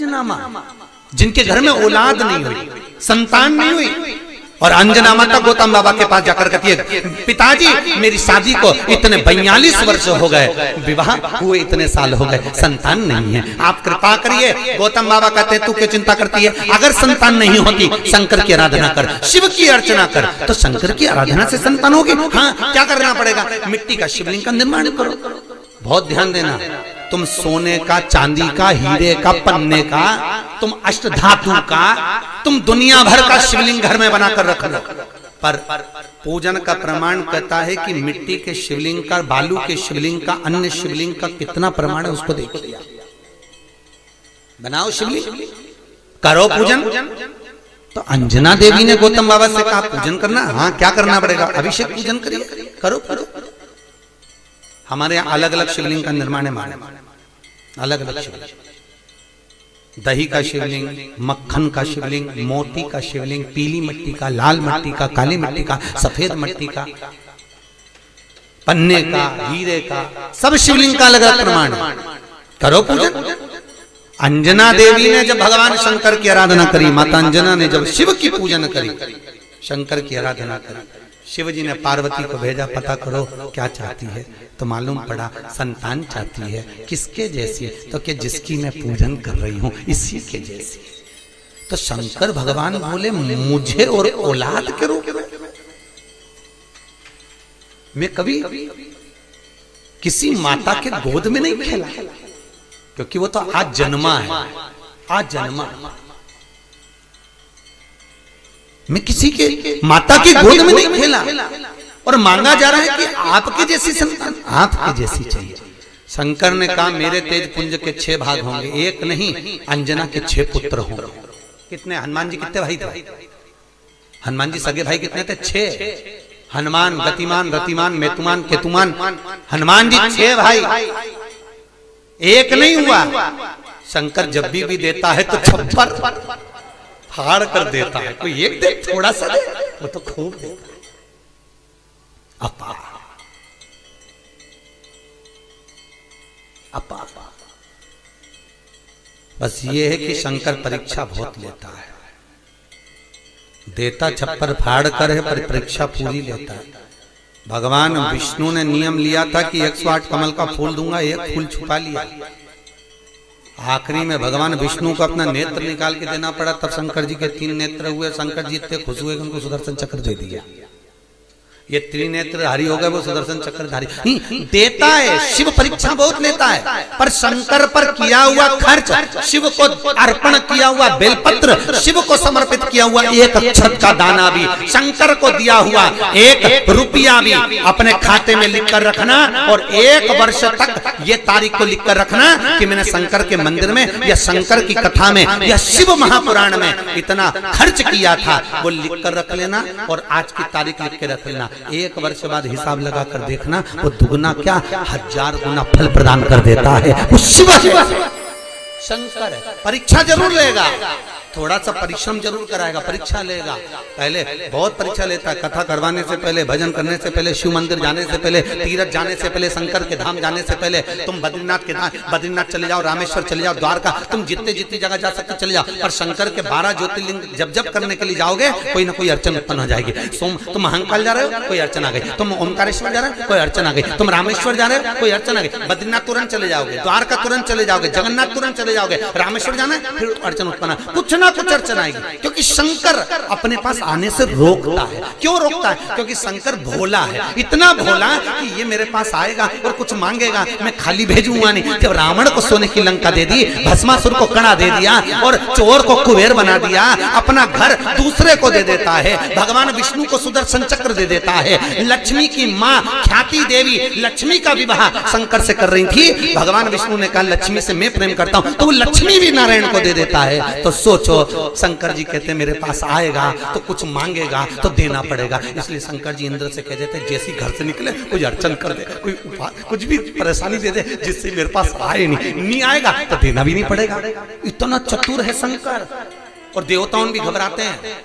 अंजना माँ, जिनके घर में औलाद नहीं हुई, संतान नहीं हुई, और अंजना माता गौतम बाबा के पास जाकर कहती है, पिताजी मेरी शादी को इतने 42 वर्ष हो गए, विवाह हुए इतने साल हो गए, संतान नहीं है, आप कृपा करिए। गौतम बाबा कहते हैं, तू क्यों चिंता करती है? अगर संतान नहीं होती, शंकर की आराधना कर, शिव की अर्चना कर, तो शंकर की आराधना से संतान होगी। हाँ, क्या करना पड़ेगा? मिट्टी का शिवलिंग का निर्माण करो। बहुत ध्यान देना, तुम सोने का, चांदी का, हीरे का, पन्ने का, तुम अष्टधातु का, तुम दुनिया भर का शिवलिंग घर में बनाकर रख लो, पर पूजन का प्रमाण कहता है कि मिट्टी के शिवलिंग का, बालू के शिवलिंग का, अन्य शिवलिंग का कितना प्रमाण है उसको देखिए। बनाओ शिवलिंग, करो पूजन। तो अंजना देवी ने गौतम बाबा से कहा पूजन करना। हाँ, क्या करना पड़ेगा? अभिषेक पूजन करिए, करो करो। हमारे यहाँ अलग अलग शिवलिंग का निर्माण है, अलग अलग शिवलिंग, दही का शिवलिंग, मक्खन का शिवलिंग, मोती का शिवलिंग, पीली मिट्टी का, लाल मिट्टी का, काली मिट्टी का, सफेद मिट्टी का, पन्ने का, हीरे का, सब शिवलिंग का अलग अलग प्रमाण है। करो पूजन। अंजना देवी ने जब भगवान शंकर की आराधना करी, माता अंजना ने जब शिव की पूजन करी, शंकर की आराधना करी, शिव जी ने पार्वती को भेजा, पता करो क्या चाहती है। तो मालूम पड़ा संतान चाहती है। किसके जैसी? तो कि जिसकी मैं पूजन कर रही हूं इसी के जैसी। तो शंकर भगवान बोले, मुझे और औलाद के रूप में? मैं कभी किसी माता के गोद में नहीं खेला, क्योंकि वो तो आज जन्मा है, आज जन्मा। मैं किसी के माता की गोद में नहीं खेला, और मांगा जा रहा है कि आपकी जैसी संतान, आपकी जैसी चाहिए। शंकर ने कहा, मेरे तेज पुंज के 6 भाग होंगे, एक नहीं, अंजना के 6 पुत्र होंगे। कितने? हनुमान जी कितने भाई थे? हनुमान जी सगे भाई कितने थे? 6। हनुमान, गतिमान, रतिमान, मेतुमान, केतुमान, हनुमान जी 6 भाई, एक नहीं हुआ। शंकर जब भी देता है तो छप्पर फाड़ कर देता है, कोई एक दे, थोड़ा सा दे, वो तो खूब देता है। अपा अपा बस ये है कि शंकर परीक्षा बहुत लेता है, देता छप्पर फाड़ कर है, पर परीक्षा पूरी लेता है। भगवान विष्णु ने नियम लिया था कि 108 कमल का फूल दूंगा, एक फूल छुपा लिया। आखिरी में भगवान विष्णु को अपना नेत्र निकाल के देना पड़ा, तब शंकर जी के 3 नेत्र हुए। शंकर जी इतने खुश हुए कि उनको सुदर्शन चक्र दे दिया। ये त्रिनेत्रधारी हो गए, वो सुदर्शन चक्रधारी देता है। शिव परीक्षा बहुत लेता है, पर शंकर पर किया हुआ खर्च, शिव को अर्पण किया हुआ बेलपत्र, शिव को समर्पित किया हुआ 1 अक्षत का दाना भी, शंकर को दिया हुआ 1 रुपया भी अपने खाते में लिख कर रखना, और 1 वर्ष तक ये तारीख को लिख कर रखना कि मैंने शंकर के मंदिर में या शंकर की कथा में या शिव महापुराण में इतना खर्च किया था, वो लिख कर रख लेना, और आज की तारीख लिख के रख लेना। 1 वर्ष बाद हिसाब लगा कर देखना, वो दुगना क्या 1000 गुना फल प्रदान कर देता है। वो शिव है, शंकर है। परीक्षा जरूर लेगा, थोड़ा सा परिश्रम जरूर कराएगा, परीक्षा लेगा। पहले बहुत परीक्षा लेता है, कथा करवाने से पहले, भजन करने से पहले, शिव मंदिर जाने से पहले, तीर्थ जाने से पहले, शंकर के धाम जाने से पहले, तुम बद्रीनाथ चले जाओ, रामेश्वर चले जाओ, द्वारका, तुम जितने जितनी जगह जा सकते चले जाओ, पर शंकर के 12 ज्योतिर्लिंग जब जब करने के लिए जाओगे, कोई ना कोई अड़चन उत्पन्न हो जाएगी। तुम महाकाल जा रहे हो, कोई अड़चन आ गई, तुम ओमकारेश्वर जा रहे हो, कोई अड़चन आ गई, तुम रामेश्वर जा रहे हो, कोई अड़चन आ गई, बद्रीनाथ तुरंत चले जाओगे, द्वारका तुरंत चले जाओगे, जगन्नाथ तुरंत चले जाओगे, रामेश्वर जाना है, फिर अड़चन उत्पन्न, कुछ ना कुछ अड़चन आएगी, क्योंकि शंकर अपने पास आने से रोकता है। क्यों रोकता है? क्योंकि शंकर भोला है, इतना भोला कि ये मेरे पास आएगा और कुछ मांगेगा, मैं खाली भेजूंगा नहीं। जब रावण को सोने की लंका दे दी, भस्मासुर को कड़ा दे दिया, और चोर को कुबेर बना दिया, अपना घर दूसरे को दे देता है। भगवान विष्णु को सुदर्शन चक्र दे देता है। लक्ष्मी की माँ ख्याति देवी लक्ष्मी का विवाह शंकर से कर रही थी। भगवान विष्णु ने कहा लक्ष्मी से मैं प्रेम करता हूं, तो वो लक्ष्मी भी नारायण को दे देता है। तो सोचो, शंकर जी कहते मेरे पास आएगा तो कुछ मांगेगा तो देना पड़ेगा, इसलिए शंकर जी इंद्र से कह देते जैसे घर से निकले कोई अड़चन कर दे, कोई कुछ भी परेशानी दे दे जिससे मेरे पास आए नहीं आएगा तो देना भी नहीं पड़ेगा। इतना चतुर है शंकर। और देवताओं भी घबराते हैं,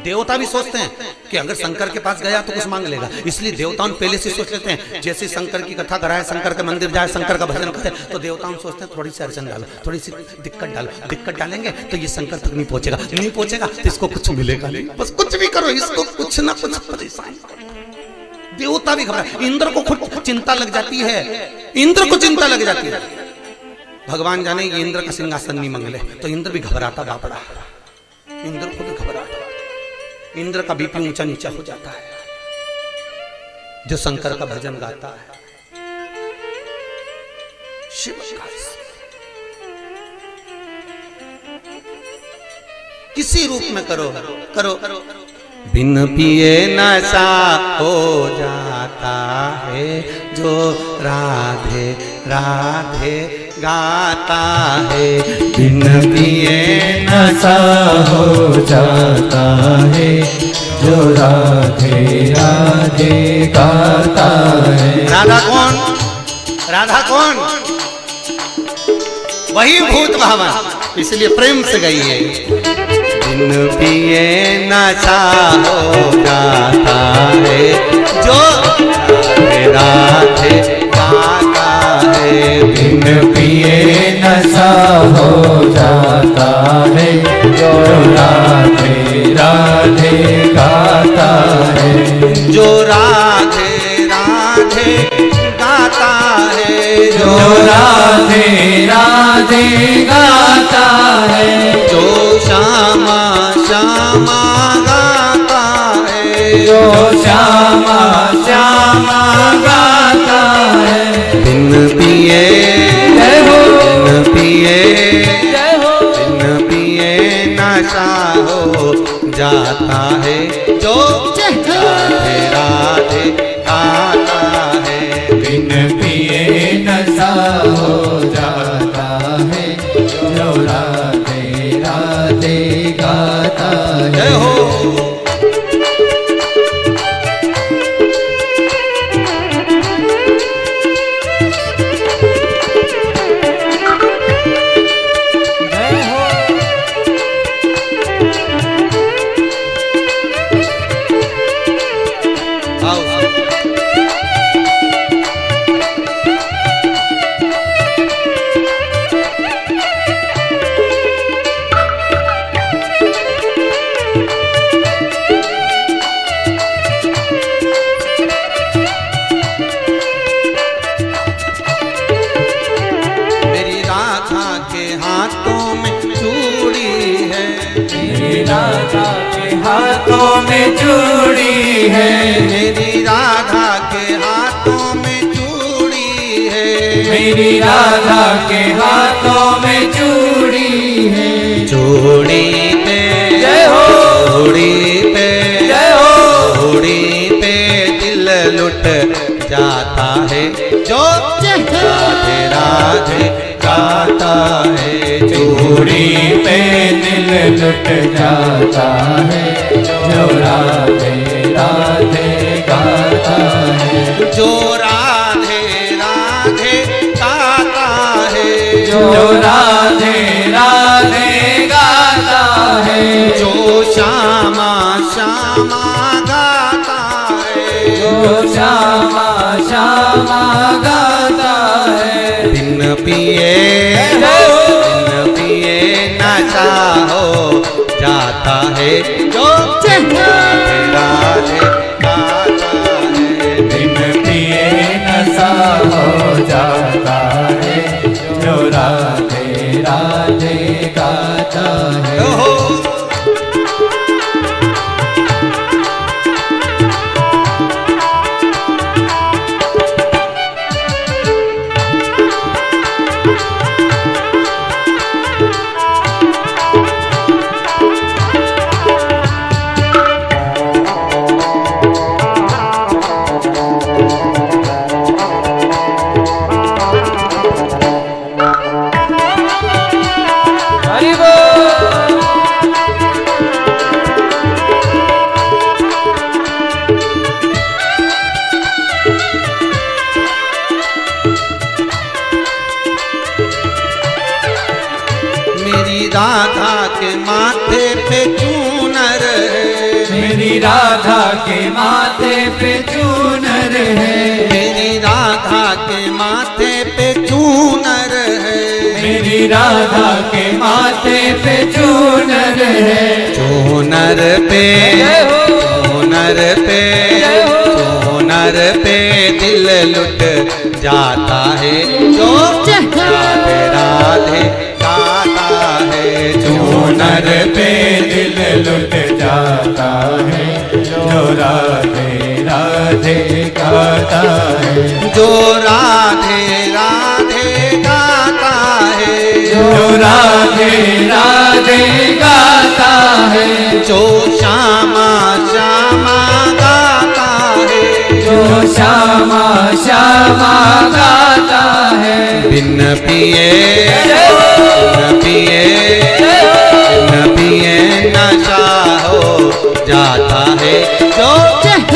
देवता भी सोचते हैं कि अगर शंकर के पास गया तो कुछ मांग लेगा, इसलिए देवताओं पहले से सोच लेते हैं। जैसे शंकर की कथा कराए, शंकर के मंदिर जाए, शंकर का भजन करे, तो देवताओं सोचते हैं थोड़ी सी अड़चन डालो, थोड़ी सी दिक्कत डालो, दिक्कत डालेंगे तो ये शंकर तक नहीं पहुंचेगा, नहीं पहुंचेगा तो इसको कुछ मिलेगा नहीं, बस कुछ भी करो इसको कुछ ना कुछ परेशान। देवता भी घबरा, इंद्र को खुद चिंता लग जाती है, इंद्र को चिंता लग जाती है। भगवान जाने ये इंद्र का सिंहासन नहीं मंगले, तो इंद्र भी घबराता बापड़ा, इंद्र खुद घबराता, इंद्र का बीपी ऊंचा नीचा हो जाता है जो शंकर का भजन गाता है। शिव का किसी रूप में करो करो, बिन पिए नशा हो जाता है जो राधे राधे गाता है, बिन पिए नशा हो जाता है जो राधे राधे गाता है। राधा कौन? राधा कौन? वही भूत भावन, इसलिए प्रेम से गाइए। बिन पिए नशा हो जाता है जो राधे राधे गाता है, बिन पिए नशा हो जाता है जो राधे राधे गाता है, जो राधे राधे गाता है, जो राधे राधे गाता है, जो श्यामा श्यामा गाता है, जो श्यामा श्यामा गाता है। बिन पिए जय हो, बिन पिए जय हो, बिन पिए नशा हो जाता है जो राधे राधे गाता है, बिन पिए नशा हो जाता है जो राधे राधे गाता है। जय हो। हाथों में चूड़ी है, मेरी राधा के हाथों में चूड़ी है, मेरी राधा के हाथों में चूड़ी है। चूड़ी पे जय हो, चूड़ी पे जय हो, चूड़ी पे दिल लुट जाता है जो राधे राधे गाता है, चूड़ी पे दिल लुट जाता है जो राधे राधे गाता है, जो राधे राधे गाता है, जो राधे राधे गाता है, जो श्यामा श्यामा गाता है, जो श्यामा श्यामा गाता है। बिन पिए बिन पिए नशा हो जाता है जो राधे राधे गाता है, बिन पिए नशा हो जाता है जो राधे राधे गाता है। हो। राधा के माथे पे चूनर है, मेरी राधा के माथे पे चूनर है, मेरी राधा के माथे पे चूनर है, मेरी राधा के माथे पे चूनर है, चूनर पे चूनर पे चूनर पे दिल लुट जाता है जो राधे राधे गाता है, चूनर पे दिल लुट जाता है, जो राधे राधे गाता है, जो राधे राधे गाता है, जो राधे राधे गाता है, जो श्यामा श्यामा गाता है, जो श्यामा श्यामा गाता है, बिन पिए बिन पिए बिन पिए नशा हो जाता है, जो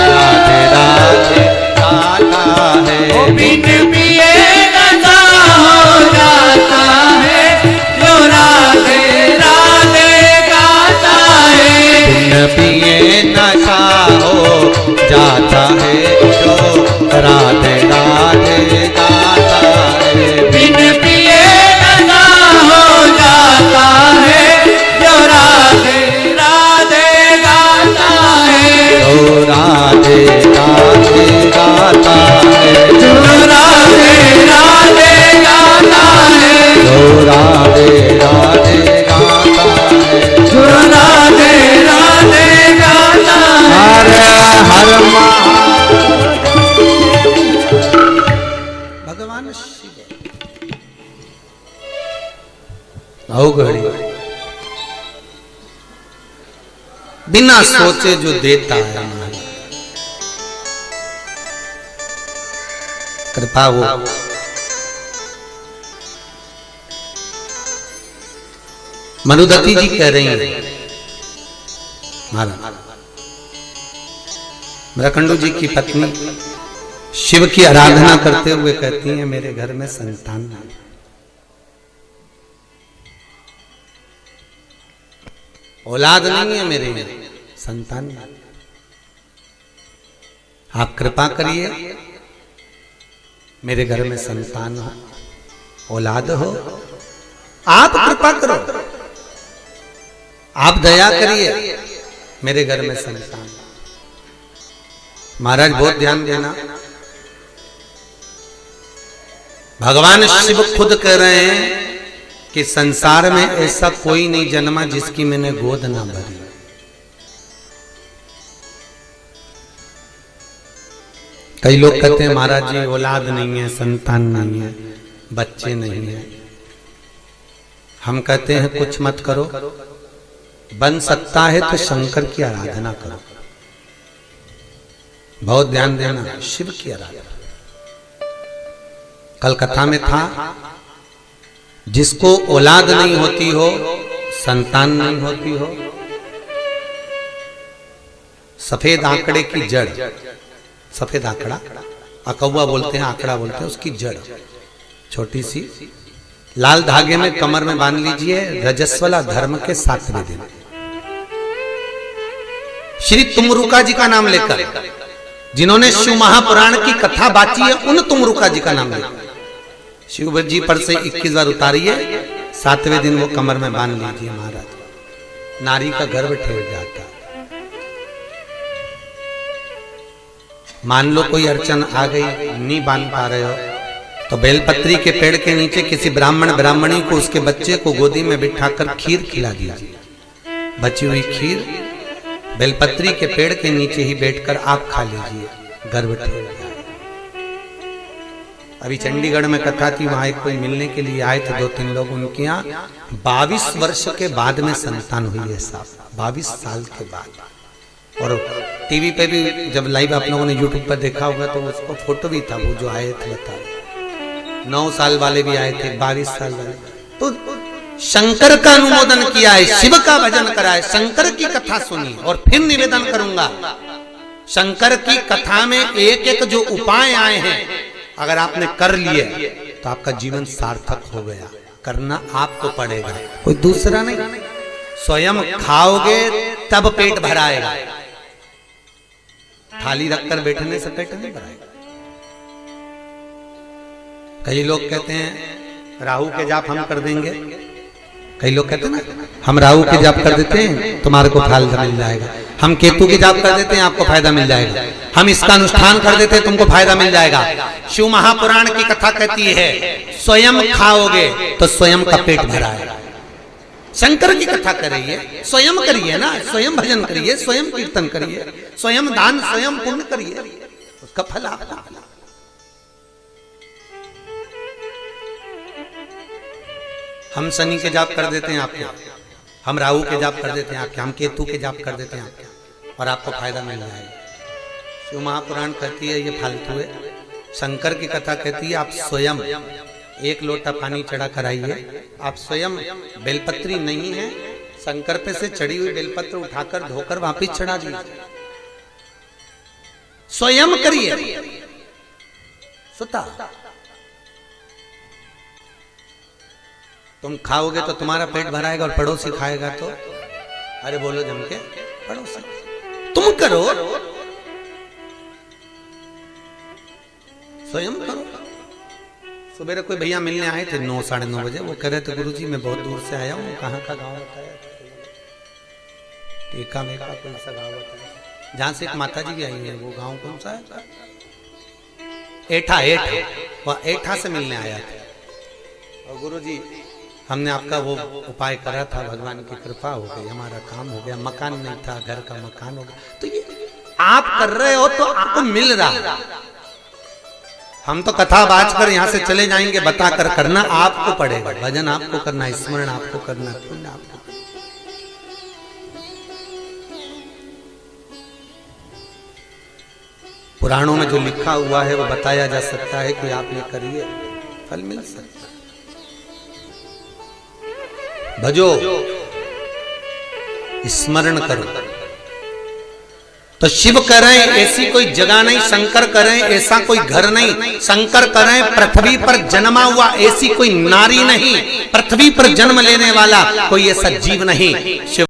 राधे राधे गाता है, बिन पिए नशा हो जाता है, जो राधे राधे गाता है, बिन पिए नशा हो जाता है, जो राधे राधे गाता है, बिन पिए नशा हो जाता है, जो राधे राधे गाता है, जो राधे राधे गाता है, जो राधे राधे गाता है, जो राधे राधे गाता है, जो राधे राधे गाता है। हर हर भगवान शिव आओ घड़ी बिना सोचे जो देता है हमारी कृपा वो मनुदती जी कह रही हैं महाराज मृकंडू जी की पत्नी शिव की आराधना करते हुए कहती हैं मेरे घर में संतान नहीं, औलाद नहीं है, मेरे में संतान नहीं, आप कृपा करिए मेरे घर में संतान हो, औलाद हो, आप कृपा करो, आप दया करिए मेरे घर में संतान। महाराज बहुत ध्यान देना, भगवान शिव खुद कह रहे हैं कि संसार में ऐसा कोई नहीं जन्मा जिसकी मैंने गोद ना भरी। कई लोग कहते हैं महाराज जी औलाद नहीं है, संतान नहीं है, बच्चे नहीं है। हम कहते हैं कुछ मत करो, बन सकता है तो शंकर की आराधना करो। बहुत ध्यान देना, शिव की आराधना। कल कथा में था जिसको औलाद नहीं होती हो, संतान नहीं होती हो, सफेद आंकड़े की जड़, सफेद आंकड़ा अकौवा बोलते हैं, आंकड़ा बोलते हैं, उसकी जड़ छोटी सी लाल धागे में कमर में बांध लीजिए। रजस्वला धर्म के 7वें दिन श्री तुमरुका जी का नाम लेकर, जिन्होंने शिव महापुराण की कथा बाची है, उन तुमरुका जी का नाम लेकर शिव जी पर से 21 बार उतारिए, 7वें दिन वो कमर में बांध लीजिए। महाराज नारी का गर्भ ठेर जाता। मान लो कोई अड़चन आ गई, नहीं बांध पा रहे हो, तो बेलपत्री के पेड़ के नीचे किसी ब्राह्मण ब्राह्मणी को उसके बच्चे को गोदी में बिठाकर खीर खिला दीजिए। बची हुई खीर बेलपत्री के पेड़ के नीचे ही बैठकर आप खा लीजिए, गर्भ ठेर जाए। अभी चंडीगढ़ में कथा थी, वहां एक कोई मिलने के लिए आए थे 2-3 लोग, उनके यहाँ 22 वर्ष के बाद में संतान हुई है साहब, 22 साल के बाद। और टीवी पे भी जब लाइव आप लोगों ने यूट्यूब पर देखा होगा तो उसको फोटो भी था, वो जो आए थे बता, 9 साल वाले भी आए थे, 22 साल वाले। तो शंकर का अनुमोदन किया है, शिव का भजन करा है, शंकर की कथा सुनी। और फिर निवेदन करूंगा, शंकर की कथा में एक एक जो उपाय आए हैं, अगर आपने कर लिए तो आपका जीवन सार्थक हो गया। करना आपको पड़ेगा, कोई दूसरा नहीं। स्वयं खाओगे तब पेट भराएगा, थाली रखकर बैठने से पेट नहीं भराएगा। कई लोग कहते हैं राहु के जाप हम कर देंगे, कई लोग कहते हैं ना हम राहु के जाप कर देते हैं तुम्हारे को फायदा मिल जाएगा, हम केतु के जाप कर देते हैं आपको फायदा मिल जाएगा, हम इसका अनुष्ठान कर देते हैं तुमको फायदा मिल जाएगा। शिव महापुराण की कथा कहती है स्वयं खाओगे तो स्वयं का पेट भरा है। शंकर की कथा करिए, स्वयं करिए ना, स्वयं भजन करिए, स्वयं कीर्तन करिए, स्वयं दान, स्वयं पुण्य करिए, उसका फल आपका। हम शनि के जाप कर देते हैं आपके, हम राहु के जाप कर देते हैं आपके, हम केतु के जाप कर देते हैं आपके, और आपको फायदा मिल जाएगा। शिव महापुराण कहती है ये फालतू है। शंकर की कथा कहती है आप स्वयं एक लोटा पानी चढ़ा कर आइए, आप स्वयं बेलपत्री नहीं है, शंकर पे से चढ़ी हुई बेलपत्र उठाकर धोकर वापिस चढ़ा दीजिए, स्वयं करिए। सुता तुम खाओगे तो तुम्हारा पेट भराएगा और पड़ोसी खाएगा तो, अरे बोलो जम के, पड़ोसी तुम करो, स्वयं करो। सुबह कोई भैया मिलने आए थे 9 साढ़े 9 बजे, वो कह रहे थे गुरुजी मैं बहुत दूर से आया हूँ, कहाँ का गांव बताया, टीका मेका कौन सा गांव बताया, जहाँ से एक माता जी भी आई है, वो गांव कौन सा है, एठा, वह एठा से मिलने आया था। और गुरुजी हमने आपका वो उपाय करा था, भगवान की कृपा हो गई, हमारा काम हो गया, मकान नहीं था, घर का मकान हो गया। तो ये आप कर रहे हो तो आपको मिल रहा, हम तो कथा बाज कर यहाँ से चले जाएंगे, बता कर करना आपको पड़ेगा, भजन आपको करना, स्मरण आपको करना, पुण्य आपको। पुराणों में जो लिखा हुआ है वो बताया जा सकता है कि आप ये करिए, फल मिल सकता है। भजो, स्मरण करो, तो शिव करें ऐसी कोई जगह नहीं, शंकर करें ऐसा कोई घर नहीं, शंकर करें पृथ्वी पर जन्मा हुआ ऐसी कोई नारी नहीं, पृथ्वी पर जन्म लेने वाला कोई ऐसा जीव नहीं। शिव